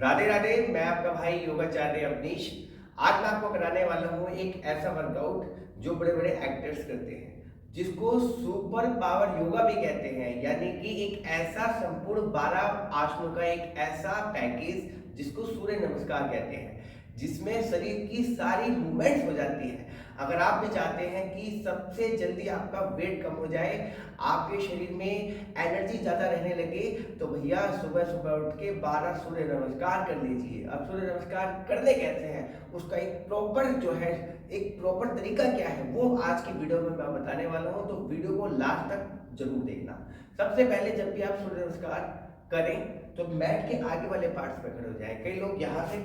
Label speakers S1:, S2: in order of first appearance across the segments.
S1: राधे राधे। मैं आपका भाई योगाचार्य अवनीश। आज मैं आपको कराने वाला हूँ एक ऐसा वर्कआउट जो बड़े बड़े एक्टर्स करते हैं, जिसको सुपर पावर योगा भी कहते हैं। यानी कि एक ऐसा संपूर्ण 12 आसनों का एक ऐसा पैकेज जिसको सूर्य नमस्कार कहते हैं, जिसमें शरीर की सारी मूवमेंट्स हो जाती है। अगर आप भी चाहते हैं कि सबसे जल्दी आपका वेट कम हो जाए, आपके शरीर में एनर्जी ज़्यादा रहने लगे, तो भैया सुबह सुबह उठ के 12 सूर्य नमस्कार कर लीजिए। अब सूर्य नमस्कार करने कैसे हैं, उसका एक प्रॉपर जो है, एक प्रॉपर तरीका क्या है, वो आज की वीडियो में मैं बताने वाला हूँ। तो वीडियो को लास्ट तक जरूर देखना। सबसे पहले जब भी आप सूर्य नमस्कार करें तो मैट के आगे वाले पार्ट्स पे खड़े हो जाएं। कई लोग यहाँ से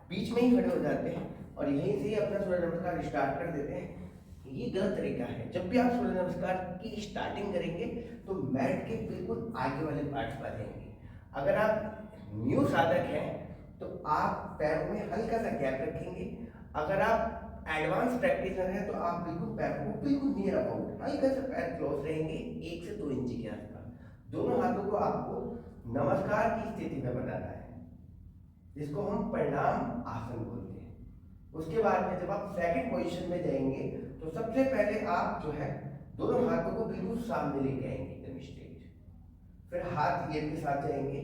S1: बीच में ही खड़े हो जाते हैं और यहीं से ही अपना सूर्य नमस्कार स्टार्ट कर देते हैं। ये गलत तरीका है। जब भी आप सूर्य नमस्कार की स्टार्टिंग करेंगे तो मैट के बिल्कुल आगे वाले पार्ट्स पर रहेंगे। अगर आप न्यू साधक हैं तो आप पैरों में हल्का सा गैप रखेंगे। अगर आप एडवांस प्रैक्टिशनर हैं तो आप बिल्कुल पैर को बिल्कुल नियर अबाउट हल्का सा पैर क्लोज रहेंगे 1 से 2 इंच के आसपास। दोनों हाथों को आपको नमस्कार की स्थिति में बनाना है, जिसको हम प्रणाम आसन बोलते हैं। उसके बाद में जब आप सेकंड पोजीशन में जाएंगे तो सबसे पहले आप जो है दोनों हाथों को बिल्कुल सामने लेके आएंगे एकदम स्ट्रेट। फिर हाथ ये के साथ जाएंगे।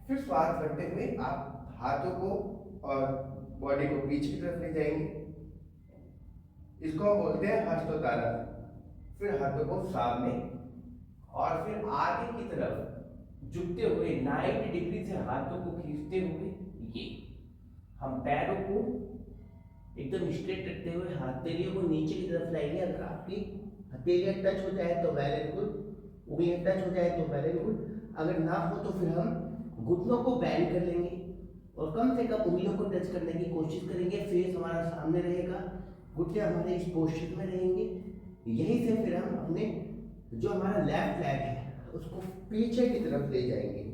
S1: फिर श्वास करते हुए आप हाथों को और बॉडी को पीछे की तरफ ले जाएंगे। इसको हम बोलते हैं हस्तोत्तारण। फिर हाथों को सामने और फिर आगे की तरफ झुकते हुए 90 डिग्री से हाथों को खींचते हुए ये हम पैरों को एकदम स्ट्रेट रखते हुए हथेलियों को नीचे की तरफ लाएंगे। अगर आपकी हथेलियां टच हो जाए तो वेरी गुड, उंगलियां टच हो जाए तो वेरी गुड। अगर ना हो तो फिर हम घुटनों को बैंड कर लेंगे और कम से कम उंगलियों को टच करने की कोशिश करेंगे। फेस हमारा सामने रहेगा, घुटने हमारे इस पोस्चर में रहेंगे। यहीं से फिर हम अपने जो हमारा लेफ्ट लेग है उसको पीछे की तरफ ले जाएंगे।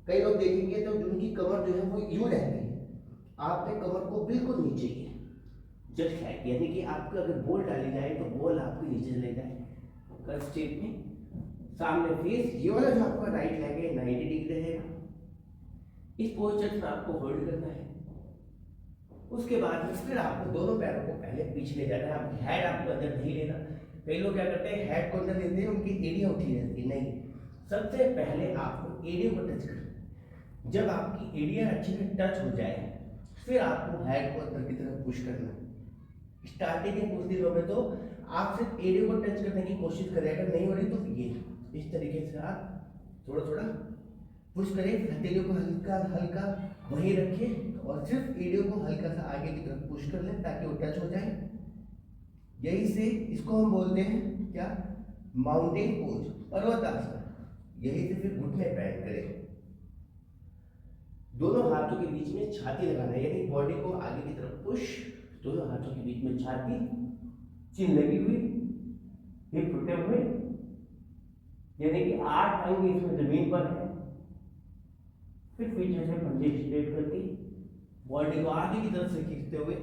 S1: कई लोग देखेंगे तो उनकी कमर जो है वो यूं रहती है। आपने कमर को बिल्कुल नीचे ही जस्ट है, यानी कि आपको अगर बॉल डाली जाए तो बॉल आपके नीचे चले जाए कर्व स्टेप में। सामने फेस ये वाला जो आपका राइट लेग है 90 डिग्री रहेगा। इस पोस्चर में आपको होल्ड करना है। उसके बाद में फिर आपको दोनों पैरों को पहले पीछे ले जाना है। आप हेड आपको अंदर नहीं लेना। कई लोग क्या करते हैं, हेड को अंदर लेते हैं, उनकी एड़ियां उठी रहती है। नहीं, सबसे पहले आपको एड़ियों को टच करना है। जब आपकी एड़ियां अच्छे से टच हो जाए फिर आपको हेड को अंदर की तरफ पुश करना है। स्टार्टिंग के कुछ दिनों में तो आप सिर्फ एड़ियों को टच करने की कोशिश करें। अगर नहीं हो रही तो ये इस तरीके से आप थोड़ा थोड़ा पुश करें। हथेलियों को हल्का हल्का वहीं रखें और सिर्फ एड़ियों को हल्का सा आगे की तरफ पुश कर लें ताकि वो टच हो जाए। यही से इसको हम बोलते हैं क्या, माउंटेन पोज, पर्वतासन। यही से फिर घुटने बैंड करें। दोनों हाथों के बीच में छाती लगाना है, यानी बॉडी को आगे की तरफ पुश। दोनों हाथों के बीच में छाती, चिन लगी हुई, हिप टूटे हुए, यानी कि 8 अंग इसमें जमीन पर है। फिर पीछे से पंजे स्ट्रेट करके बॉडी को आगे की तरफ से खींचते हुए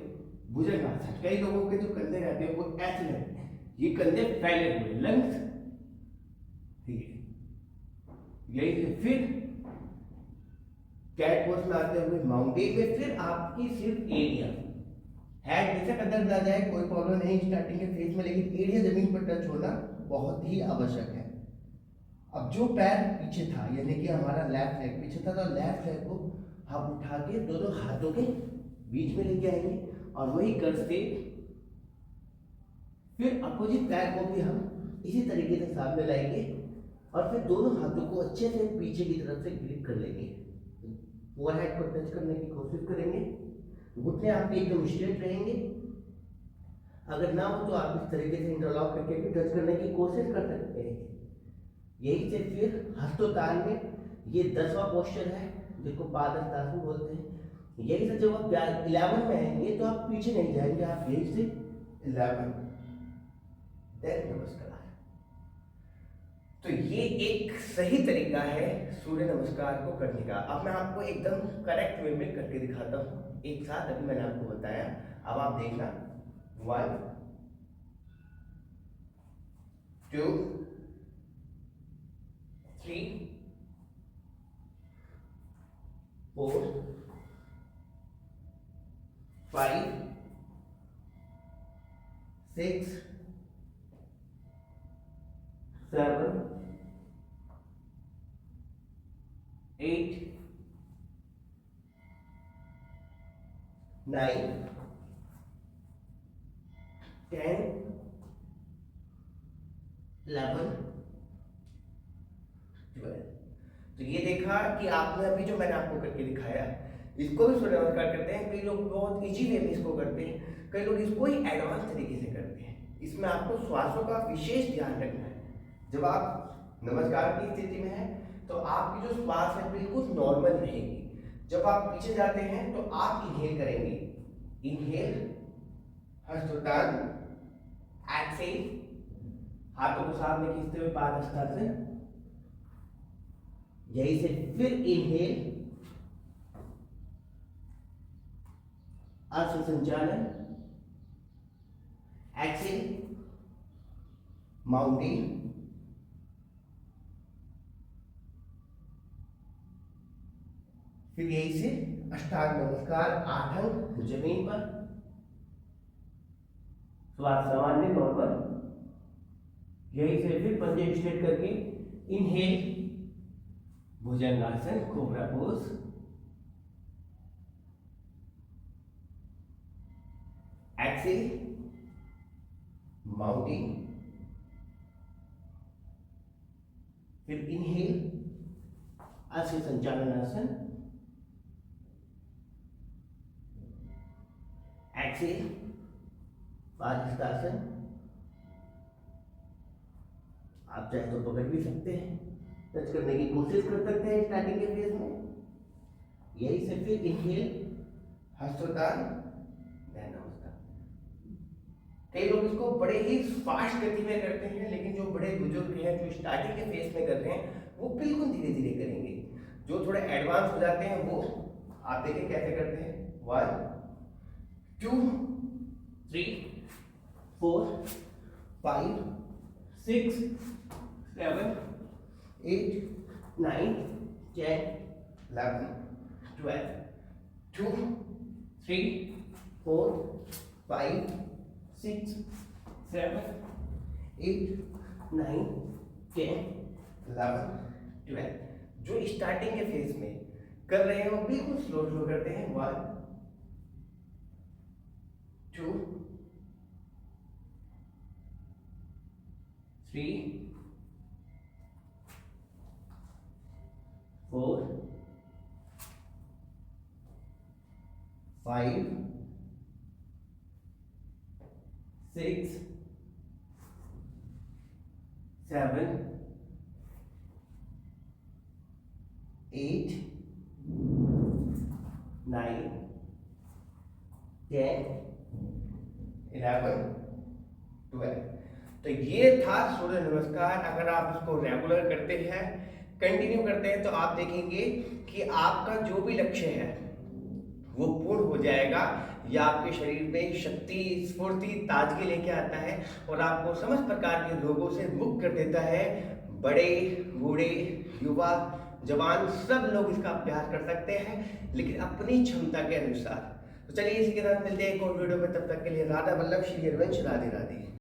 S1: भुजंगासन। कई लोगों के जो कंधे रहते हैं वो ऐसे रहते हैं, ये कंधे फैले हुए लंग्स, ठीक है। यही से फिर कैट पोज में आते हुए माउंटेन में। फिर आपकी सिर्फ एरिया, हेड बेशक अंदर ना जाए कोई प्रॉब्लम नहीं स्टार्टिंग के फेज में, लेकिन एरिया जमीन पर टच होना बहुत ही आवश्यक है। अब जो पैर पीछे था, यानी कि हमारा लेफ्ट लेग पीछे था, तो लेफ्ट लेग को हम उठा के दोनों हाथों के बीच में लेके आएंगे और वही कर्व से फिर अपोजिट पैर को भी हम इसी तरीके से सामने लाएंगे और फिर दोनों हाथों को अच्छे से पीछे की तरफ से ग्रिप कर लेंगे। फोरहेड को टच करने की कोशिश करेंगे। घुटने आपके एकदम स्ट्रेट रहेंगे। अगर ना हो तो आप इस तरीके से इंटरलॉक करके भी टच करने की कोशिश कर सकते हैं। यही से फिर हस्तोत्तान में ये 10वां पोस्चर है जिसको पादहस्तासन बोलते हैं। यही से जब आप 11 में आएंगे तो आप पीछे नहीं जाएंगे, आप यही से 11 देन नमस्कार। तो ये एक सही तरीका है सूर्य नमस्कार को करने का। अब मैं आपको एकदम करेक्ट वे में करके दिखाता हूँ एक साथ। अभी मैंने आपको बताया, अब आप देखना। 1 2 3 4 5 6 7 8 9 10 11 12। तो ये देखा कि आपने अभी जो मैंने आपको करके दिखाया, इसको भी सूर्य नमस्कार करते हैं। कई लोग बहुत इजी वे में इसको करते हैं, कई लोग इसको ही एडवांस तरीके से करते हैं। इसमें आपको श्वासों का विशेष ध्यान रखना है। जब आप नमस्कार की स्थिति में हैं तो आपकी जो श्वास है बिल्कुल नॉर्मल रहेगी। जब आप पीछे जाते हैं तो आप इनहेल करेंगे, इनहेल हस्तोत्तान, एक्सेल हाथों को सामने खींचते हुए पादहस्तासन, यही से फिर इनहेल अश्व संचालन, एक्सेल माउंटेन, फिर यही से अष्टांग नमस्कार, 8 अंग जमीन पर, श्वास सामान्य नॉर्मल, यही से फिर पंजे स्ट्रेट करके इनहेल भुजंगासन, कोबरा पोज, एक्सेल माउंटेन, फिर इनहेल अश्व संचालन आसन, एक्सेल पादहस्तासन। आप चाहे तो पकड़ भी सकते हैं, टच करने की कोशिश कर सकते हैं स्टार्टिंग के फेज में। यही से फिर इनहेल हस्तोत्तान, देन नमस्कार। कई लोग इसको बड़े ही फास्ट गति में करते हैं, लेकिन जो बड़े बुजुर्ग हैं जो स्टार्टिंग के फेज में कर रहे हैं वो बिल्कुल धीरे धीरे करेंगे। जो थोड़े एडवांस हो जाते हैं वो आप देखें कैसे करते हैं। 1 2 3 4 5 6 7 8 9 10 11 12 2 3 4 5 6 7 8 9 10 11 12। जो स्टार्टिंग के फेज में कर रहे हैं वो बिल्कुल स्लो स्लो करते हैं। 1 2 3 4 5 6 7 8 9 10 11 12। तो ये था सूर्य नमस्कार। अगर आप इसको रेगुलर करते हैं, कंटिन्यू करते हैं, तो आप देखेंगे कि आपका जो भी लक्ष्य है वो पूर्ण हो जाएगा। यह आपके शरीर में शक्ति, स्फूर्ति, ताजगी लेके आता है और आपको समस्त प्रकार के रोगों से मुक्त कर देता है। बड़े बूढ़े युवा जवान सब लोग इसका अभ्यास कर सकते हैं, लेकिन अपनी क्षमता के अनुसार। तो चलिए इसी के साथ मिलते हैं एक और वीडियो में। तब तक के लिए राधा वल्लभ, श्री हरिवंश, राधे राधे।